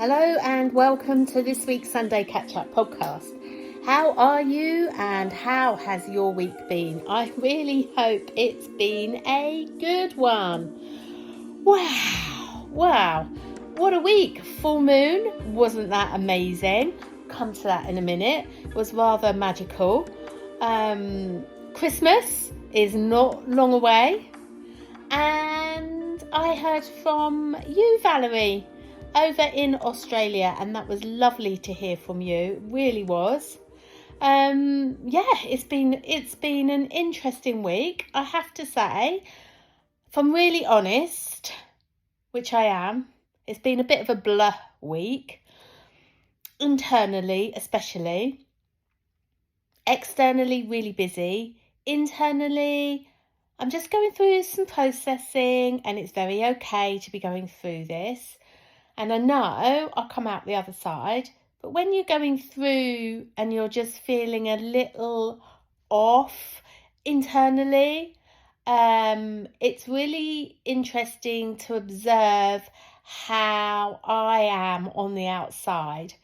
Hello and welcome to this week's Sunday Catchup podcast. How are you and how has your week been? I really hope it's been a good one. Wow, what a week. Full moon, wasn't that amazing? Come to that in a minute. It was rather magical. Christmas is not long away. And I heard from you, Valerie, over in Australia, and that was lovely to hear from you. It really was. It's been an interesting week, I have to say. If I'm really honest, which I am, it's been a bit of a blur week. Internally, especially. Externally, really busy. Internally, I'm just going through some processing, and it's very okay to be going through this. And I know I'll come out the other side, but when you're going through and you're just feeling a little off internally, it's really interesting to observe how I am on the outside.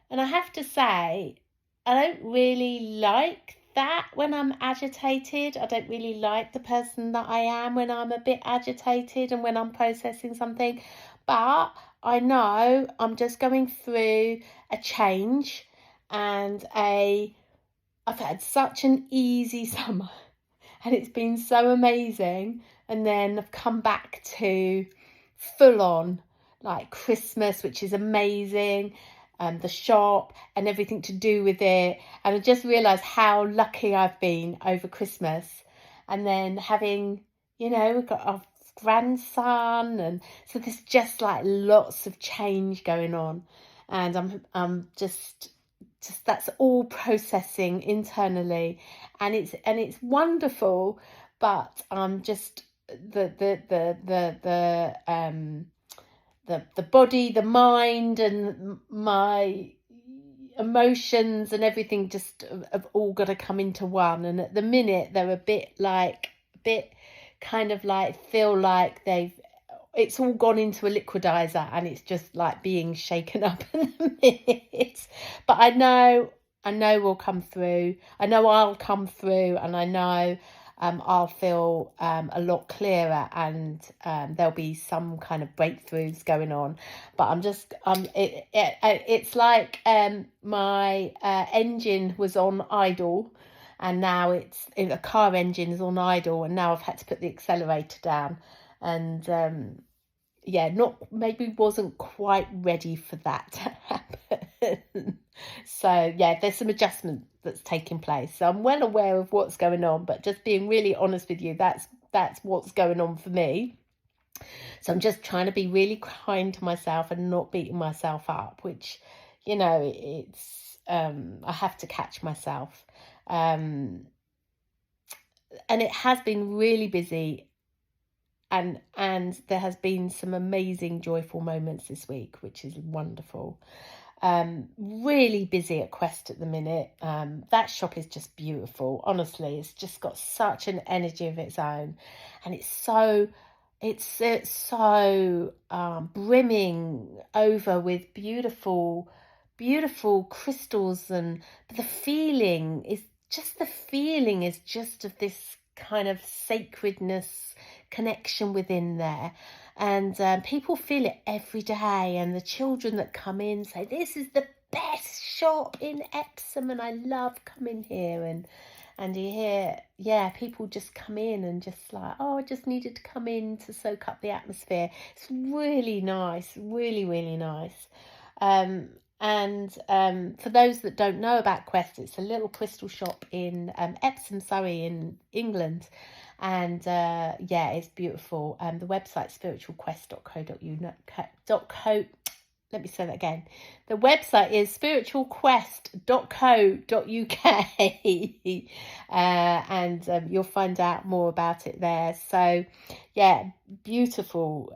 And I have to say, I don't really like that when I'm agitated. I don't really like the person that I am when I'm a bit agitated and when I'm processing something. But I know I'm just going through a change, and I've had such an easy summer and it's been so amazing. And then I've come back to full on like Christmas, which is amazing. The shop and everything to do with it. And I just realised how lucky I've been over Christmas. And then having, we've got our grandson, and so there's just like lots of change going on, and I'm just that's all processing internally, and it's wonderful. But I'm just the body, the mind, and my emotions and everything just have all got to come into one. And at the minute they're a bit kind of like feel like it's all gone into a liquidizer, and it's just like being shaken up in the minute. But I know we'll come through. I know I'll come through, and I know I'll feel a lot clearer, and there'll be some kind of breakthroughs going on. But I'm just it's like my engine was on idle, and now a car engine is on idle, and now I've had to put the accelerator down, and wasn't quite ready for that to happen. So there's some adjustment that's taking place. So I'm well aware of what's going on, but just being really honest with you, that's what's going on for me. So I'm just trying to be really kind to myself and not beating myself up, which, it's I have to catch myself. And it has been really busy, and there has been some amazing joyful moments this week, which is wonderful. Really busy at Quest at the minute. That shop is just beautiful. Honestly, it's just got such an energy of its own, and it's so brimming over with beautiful crystals, and the feeling is just of this kind of sacredness connection within there. And people feel it every day, and the children that come in say this is the best shop in Epsom, and I love coming here. And you hear people just come in and just like, I just needed to come in to soak up the atmosphere. It's really nice, really nice. And for those that don't know about Quest, it's a little crystal shop in Epsom, Surrey in England. And it's beautiful. The website spiritualquest.co.uk. Let me say that again. The website is spiritualquest.co.uk, and you'll find out more about it there. So beautiful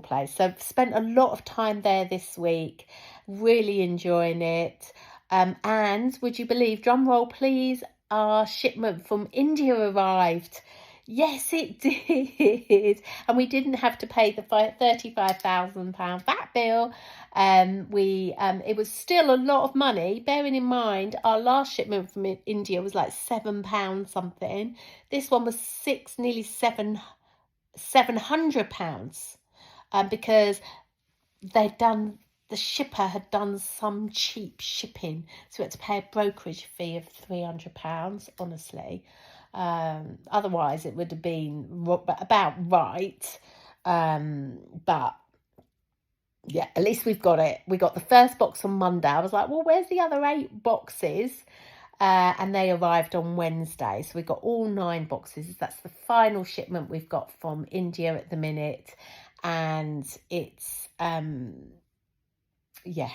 place. So I've spent a lot of time there this week, really enjoying it. And would you believe, drum roll please, our shipment from India arrived Yes, it did. And we didn't have to pay the £35,000 VAT bill. It was still a lot of money, bearing in mind our last shipment from India was like £7 something. This one was nearly £700, because the shipper had done some cheap shipping, so we had to pay a brokerage fee of £300, honestly. Otherwise it would have been about right. But yeah, at least we've got it. We got the first box on Monday. I was like, well, where's the other 8 boxes? And they arrived on Wednesday. So we got all 9 boxes. That's the final shipment we've got from India at the minute. And it's, yeah,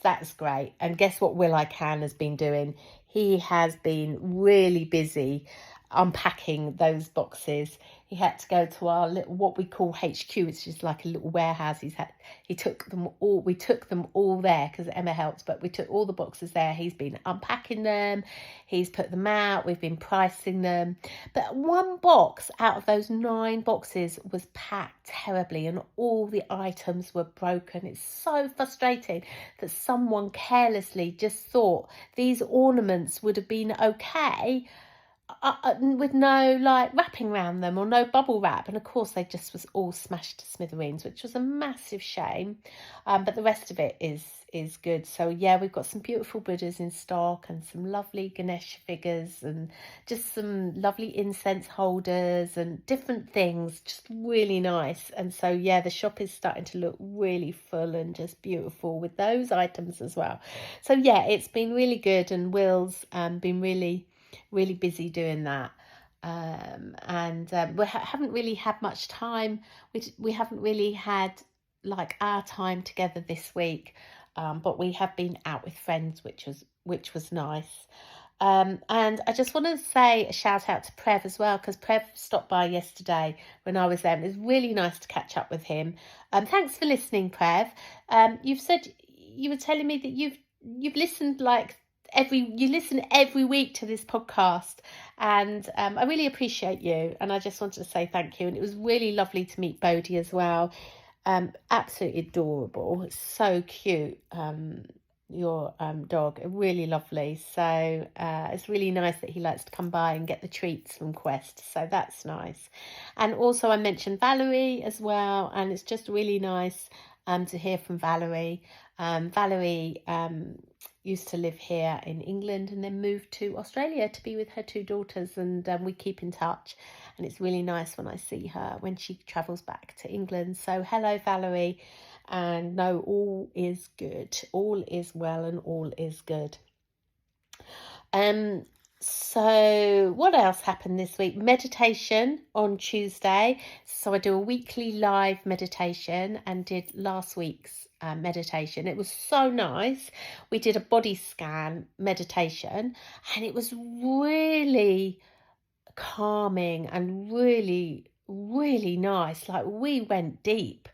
that's great. And guess what Will I Can has been doing? He has been really busy unpacking those boxes. He had to go to our little, what we call HQ, which is like a little warehouse. We took them all there because Emma helps, but we took all the boxes there. He's been unpacking them, he's put them out, we've been pricing them. But one box out of those 9 boxes was packed terribly and all the items were broken. It's so frustrating that someone carelessly just thought these ornaments would have been okay, with no like wrapping around them or no bubble wrap, and of course they just was all smashed to smithereens, which was a massive shame. But the rest of it is good. So yeah, we've got some beautiful Buddhas in stock and some lovely Ganesh figures and just some lovely incense holders and different things, just really nice. And so yeah, the shop is starting to look really full and just beautiful with those items as well. So yeah, it's been really good, and Will's been really busy doing that. And we haven't really had much time. We haven't really had like our time together this week, but we have been out with friends, which was nice. And I just want to say a shout out to Prev as well, because Prev stopped by yesterday when I was there. It was really nice to catch up with him. Thanks for listening, Prev. You've said, you were telling me that you've listened like you listen every week to this podcast, and I really appreciate you, and I just wanted to say thank you. And it was really lovely to meet Bodhi as well. Absolutely adorable. It's so cute. Your dog, really lovely. So it's really nice that he likes to come by and get the treats from Quest, so that's nice. And also I mentioned Valerie as well, and it's just really nice to hear from Valerie. Valerie used to live here in England and then moved to Australia to be with her 2 daughters, and we keep in touch, and it's really nice when I see her when she travels back to England. So hello, Valerie, and no, all is good, all is well, and all is good. So what else happened this week? Meditation on Tuesday. So I do a weekly live meditation, and did last week's meditation. It was so nice. We did a body scan meditation, and it was really calming and really nice. Like, we went deep.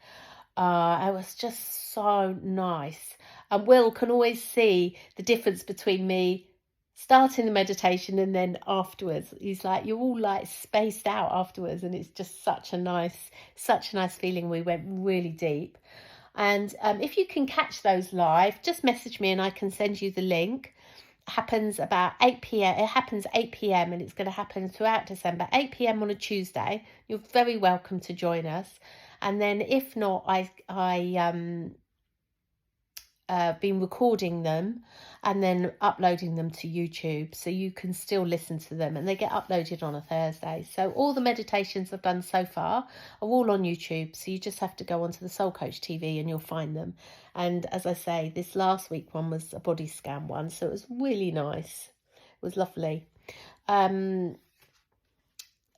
It was just so nice. And Will can always see the difference between me starting the meditation and then afterwards. He's like, you're all like spaced out afterwards, and it's just such a nice feeling. We went really deep. And if you can catch those live, just message me and I can send you the link. It happens about 8 p.m. It happens 8 p.m. and it's going to happen throughout December, 8 p.m. on a Tuesday. You're very welcome to join us. And then if not, I been recording them and then uploading them to YouTube, so you can still listen to them, and they get uploaded on a Thursday. So all the meditations I've done so far are all on YouTube, so you just have to go onto the Soul Coach TV and you'll find them. And as I say, this last week one was a body scan one, so it was really nice. It was lovely.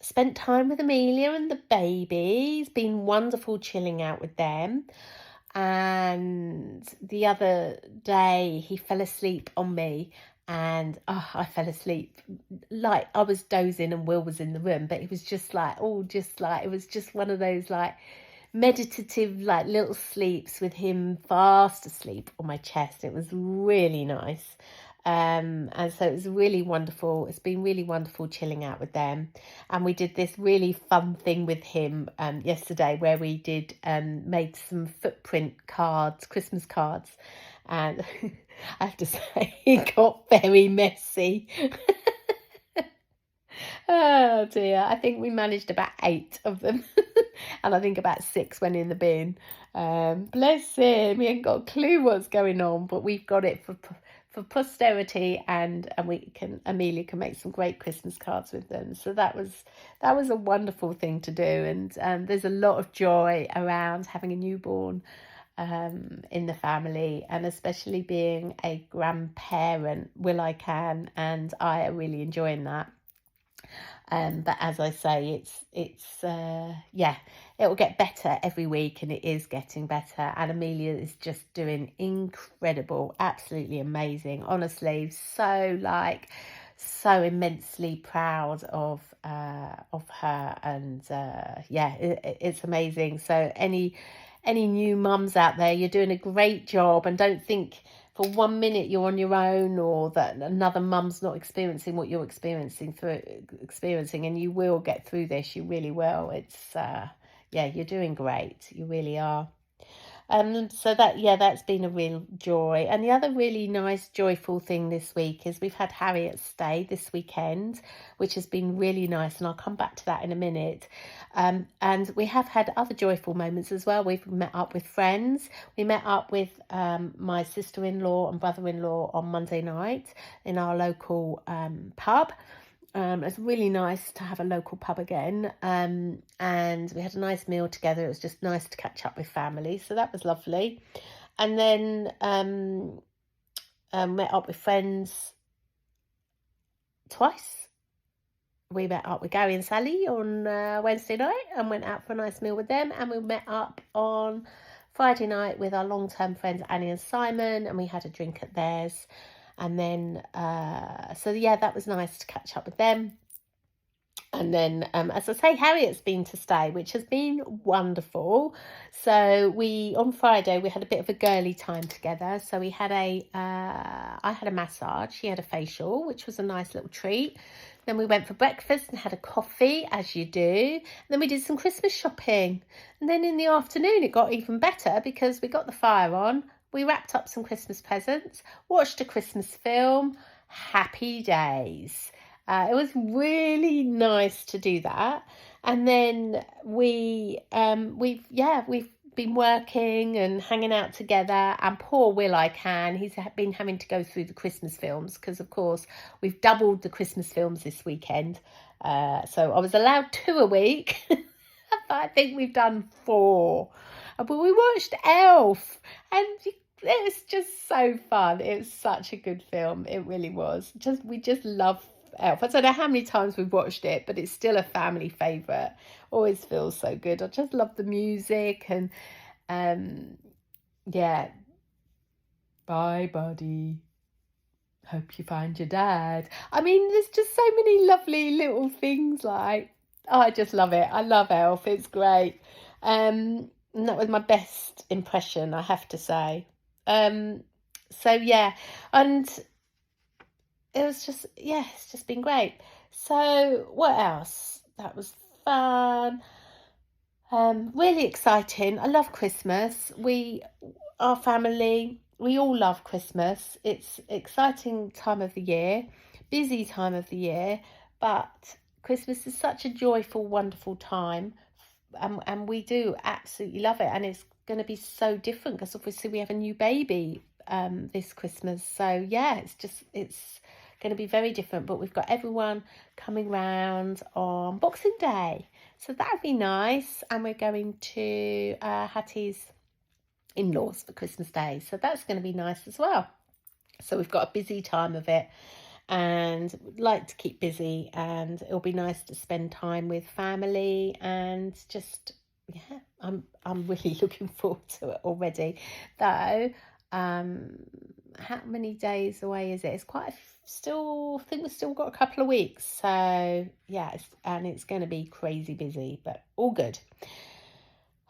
Spent time with Amelia and the babies. Been wonderful chilling out with them. And the other day he fell asleep on me, and I fell asleep like I was dozing and Will was in the room, but it was just like it was just one of those like meditative like little sleeps with him fast asleep on my chest. It was really nice. And so it was really wonderful. It's been really wonderful chilling out with them. And we did this really fun thing with him yesterday, where we did made some footprint cards, Christmas cards. And I have to say, it got very messy. Oh dear, I think we managed about 8 of them. And I think about 6 went in the bin. Bless him, he ain't got a clue what's going on, but we've got it for posterity, and Amelia can make some great Christmas cards with them. So that was a wonderful thing to do, and there's a lot of joy around having a newborn in the family, and especially being a grandparent. And I are really enjoying that. But as I say, yeah, it will get better every week, and it is getting better. And Amelia is just doing incredible, absolutely amazing. Honestly, so immensely proud of her, and yeah, it's amazing. So any new mums out there, you're doing a great job, and don't think for 1 minute you're on your own, or that another mum's not experiencing what you're experiencing, and you will get through this. You really will. It's yeah, you're doing great. You really are. So that's been a real joy. And the other really nice, joyful thing this week is we've had Harriet stay this weekend, which has been really nice. And I'll come back to that in a minute. And we have had other joyful moments as well. We've met up with friends. We met up with my sister-in-law and brother-in-law on Monday night in our local pub. It's really nice to have a local pub again, and we had a nice meal together. It was just nice to catch up with family, so that was lovely. And then met up with friends twice. We met up with Gary and Sally on Wednesday night and went out for a nice meal with them, and we met up on Friday night with our long-term friends Annie and Simon, and we had a drink at theirs. And then, so yeah, that was nice to catch up with them. And then, as I say, Harriet's been to stay, which has been wonderful. So on Friday, we had a bit of a girly time together. So I had a massage, she had a facial, which was a nice little treat. Then we went for breakfast and had a coffee, as you do. And then we did some Christmas shopping. And then in the afternoon, it got even better because we got the fire on. We wrapped up some Christmas presents, watched a Christmas film. Happy days. It was really nice to do that. And then we've been working and hanging out together. And poor he's been having to go through the Christmas films because, of course, we've doubled the Christmas films this weekend. So I was allowed 2 a week. But I think we've done 4. But we watched Elf, and it was just so fun. It was such a good film. It really was. We just love Elf. I don't know how many times we've watched it, but it's still a family favourite. Always feels so good. I just love the music, and yeah. Bye, buddy. Hope you find your dad. I mean, there's just so many lovely little things I just love it. I love Elf. It's great. And that was my best impression, I have to say. So yeah, and it was just, yeah, it's just been great. So what else? That was fun. Really exciting. I love Christmas. Our family, we all love Christmas. It's exciting time of the year, busy time of the year, but Christmas is such a joyful, wonderful time. And we do absolutely love it. And it's going to be so different because obviously we have a new baby this Christmas. So yeah, it's going to be very different. But we've got everyone coming round on Boxing Day. So that'll be nice. And we're going to Hattie's in-laws for Christmas Day. So that's going to be nice as well. So we've got a busy time of it. And like to keep busy, and it'll be nice to spend time with family, and just I'm really looking forward to it already. Though how many days away is it? It's quite I think we've still got a couple of weeks, so yeah, it's going to be crazy busy, but all good.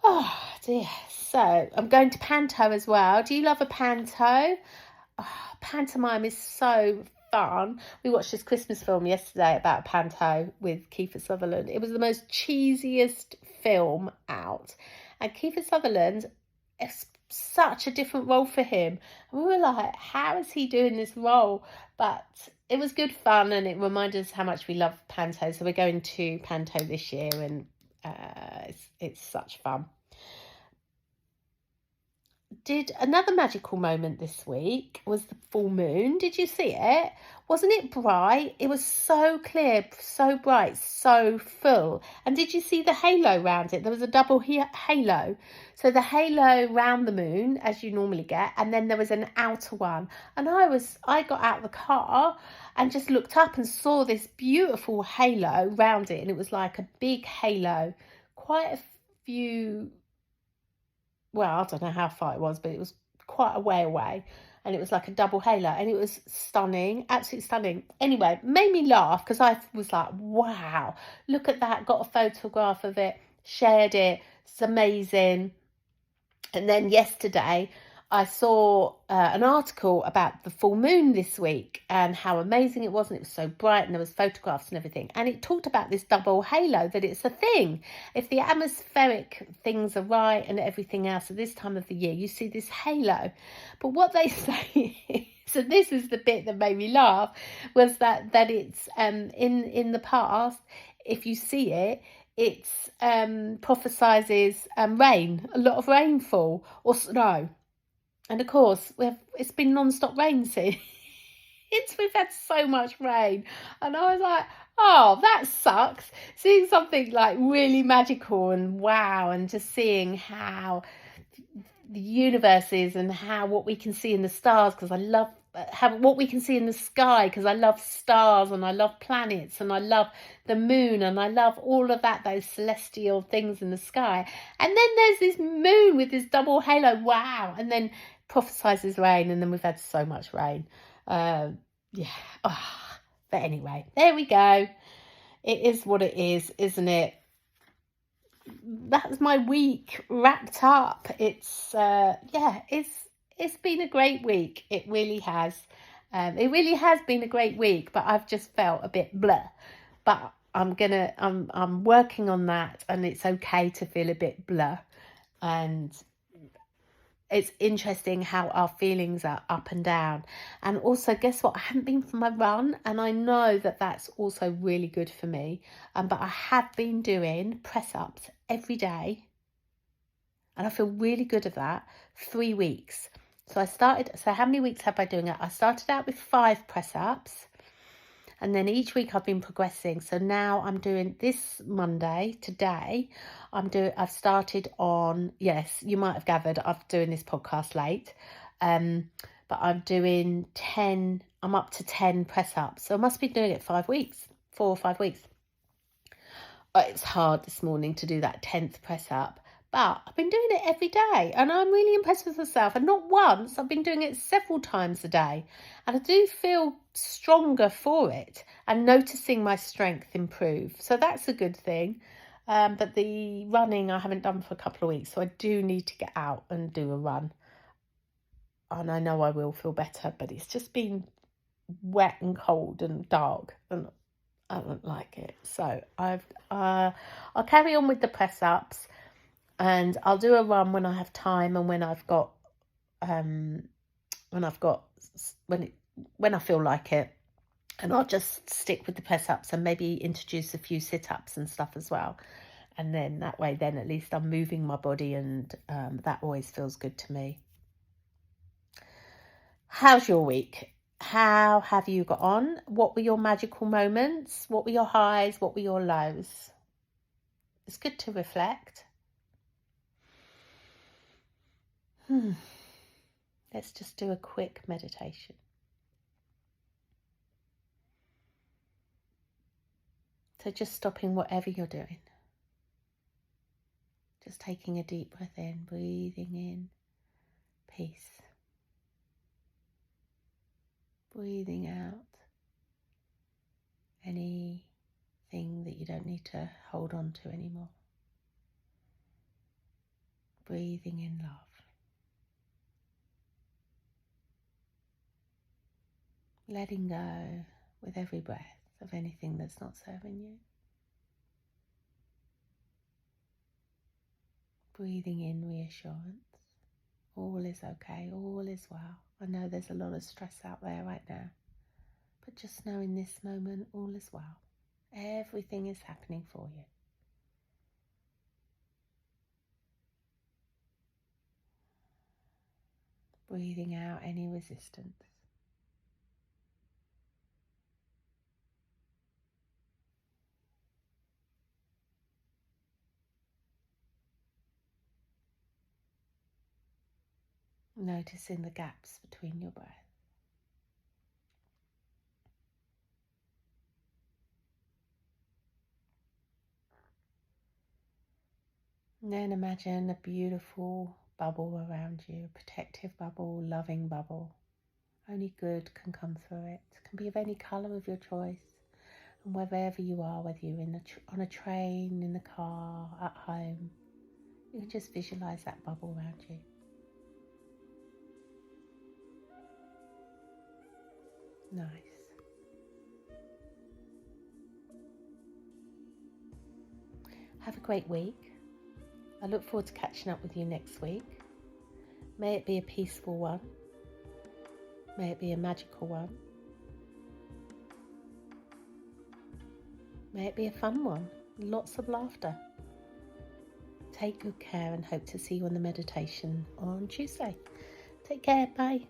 Oh dear. So I'm going to Panto as well. Do you love a Panto? Oh, pantomime is so fun. We watched this Christmas film yesterday about a panto with Kiefer Sutherland. It was the most cheesiest film out. And Kiefer Sutherland, it's such a different role for him. And we were like, how is he doing this role? But it was good fun, and it reminded us how much we love panto. So we're going to panto this year, and it's such fun. Did another magical moment this week was the full moon. Did you see it? Wasn't it bright? It was so clear, so bright, so full. And did you see the halo round it? There was a double halo. So the halo round the moon, as you normally get, and then there was an outer one. And I got out of the car and just looked up and saw this beautiful halo round it, and it was like a big halo, quite a few. Well, I don't know how far it was, but it was quite a way away, and it was like a double halo, and it was stunning, absolutely stunning. Anyway, made me laugh because I was like, wow, look at that, got a photograph of it, shared it, it's amazing. And then yesterday I saw an article about the full moon this week and how amazing it was, and it was so bright, and there was photographs and everything, and it talked about this double halo, that it's a thing. If the atmospheric things are right and everything else at this time of the year, you see this halo. But what they say, so this is the bit that made me laugh, was that it's in the past, if you see it, it prophesizes rain, a lot of rainfall or snow. And of course, it's been non-stop rain since. We've had so much rain. And I was like, oh, that sucks. Seeing something like really magical and wow, and just seeing how the universe is, and how what we can see in the stars, because I love what we can see in the sky, because I love stars and I love planets and I love the moon and I love all of that, those celestial things in the sky. And then there's this moon with this double halo, wow, and then prophesizes rain, and then we've had so much rain. But anyway, there we go. It is what it is, isn't it? That's my week wrapped up. It's been a great week. It really has. It really has been a great week, but I've just felt a bit blah. But I'm working on that, and it's okay to feel a bit blah. And it's interesting how our feelings are up and down. And also, guess what? I haven't been for my run, and I know that that's also really good for me. But I have been doing press-ups every day, and I feel really good at that. 3 weeks. So how many weeks have I doing it? I started out with 5 press-ups, and then each week I've been progressing. So now I'm doing this Monday, today, I've started on, yes, you might have gathered, I'm doing this podcast late. But I'm doing 10, I'm up to 10 press-ups. So I must be doing it 4 or 5 weeks. It's hard this morning to do that 10th press-up. But I've been doing it every day, and I'm really impressed with myself. And not once, I've been doing it several times a day. And I do feel stronger for it, and noticing my strength improve. So that's a good thing. But the running I haven't done for a couple of weeks, so I do need to get out and do a run. And I know I will feel better, but it's just been wet and cold and dark, and I don't like it. So I'll carry on with the press-ups. And I'll do a run when I have time, and when I feel like it, and I'll just stick with the press ups and maybe introduce a few sit ups and stuff as well. And then that way, then at least I'm moving my body, and that always feels good to me. How's your week? How have you got on? What were your magical moments? What were your highs? What were your lows? It's good to reflect. Let's just do a quick meditation. So just stopping whatever you're doing. Just taking a deep breath in, breathing in peace. Breathing out anything that you don't need to hold on to anymore. Breathing in love. letting go with every breath of anything that's not serving you. Breathing in reassurance. All is okay, all is well. I know there's a lot of stress out there right now, but just know in this moment, all is well. Everything is happening for you. Breathing out any resistance. Noticing the gaps between your breath. And then imagine a beautiful bubble around you, a protective bubble, loving bubble. Only good can come through it. It can be of any colour of your choice. And wherever you are, whether you're on a train, in the car, at home, you can just visualise that bubble around you. Nice. Have a great week. I look forward to catching up with you next week. May it be a peaceful one. May it be a magical one. May it be a fun one. Lots of laughter. Take good care and hope to see you on the meditation on Tuesday. Take care. Bye.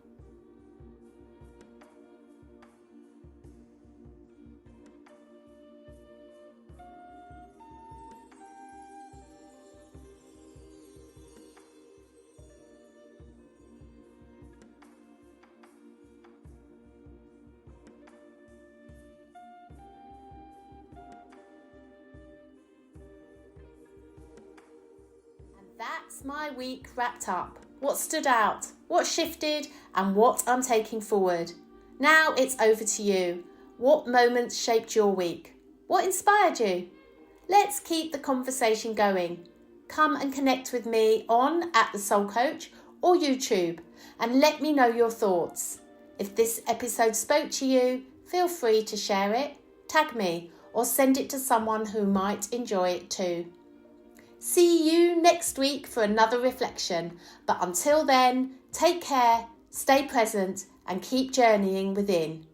That's my week wrapped up. What stood out, what shifted, and what I'm taking forward. Now it's over to you. What moments shaped your week? What inspired you? Let's keep the conversation going. Come and connect with me on @thesoulcoach or YouTube and let me know your thoughts. If this episode spoke to you, feel free to share it, tag me, or send it to someone who might enjoy it too. See you next week for another reflection. But until then, take care, stay present, and keep journeying within.